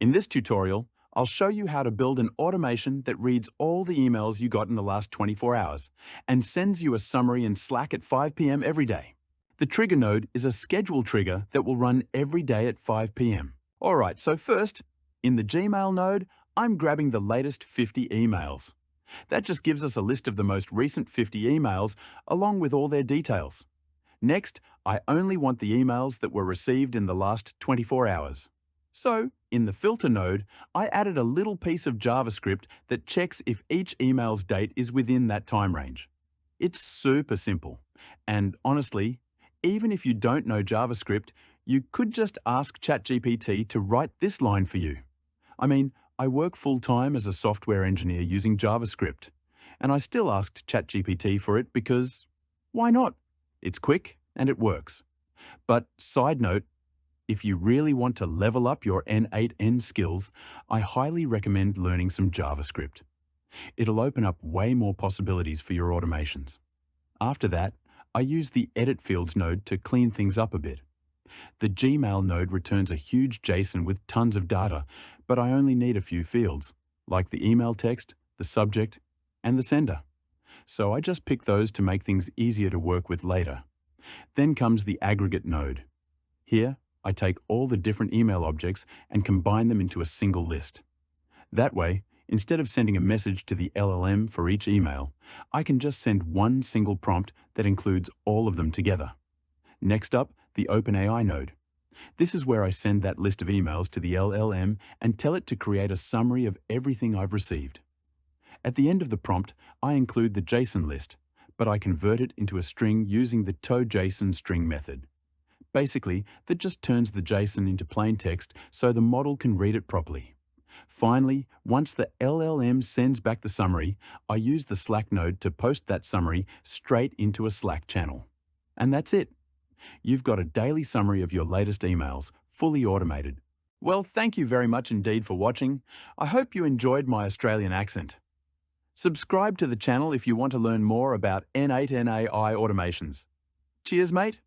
In this tutorial, I'll show you how to build an automation that reads all the emails you got in the last 24 hours and sends you a summary in Slack at 5 p.m. every day. The trigger node is a schedule trigger that will run every day at 5 p.m. Alright, so first, in the Gmail node, I'm grabbing the latest 50 emails. That just gives us a list of the most recent 50 emails along with all their details. Next, I only want the emails that were received in the last 24 hours. So, in the filter node, I added a little piece of JavaScript that checks if each email's date is within that time range. It's super simple. And honestly, even if you don't know JavaScript, you could just ask ChatGPT to write this line for you. I mean, I work full-time as a software engineer using JavaScript, and I still asked ChatGPT for it because why not? It's quick and it works. But side note, if you really want to level up your n8n skills, I highly recommend learning some JavaScript. It'll open up way more possibilities for your automations. After that, I use the Edit Fields node to clean things up a bit. The Gmail node returns a huge JSON with tons of data, but I only need a few fields, like the email text, the subject, and the sender. So I just pick those to make things easier to work with later. Then comes the Aggregate node. Here, I take all the different email objects and combine them into a single list. That way, instead of sending a message to the LLM for each email, I can just send one single prompt that includes all of them together. Next up, the OpenAI node. This is where I send that list of emails to the LLM and tell it to create a summary of everything I've received. At the end of the prompt, I include the JSON list, but I convert it into a string using the toJSON string method. Basically, that just turns the JSON into plain text so the model can read it properly. Finally, once the LLM sends back the summary, I use the Slack node to post that summary straight into a Slack channel. And that's it. You've got a daily summary of your latest emails, fully automated. Well, thank you very much indeed for watching. I hope you enjoyed my Australian accent. Subscribe to the channel if you want to learn more about n8n AI automations. Cheers, mate.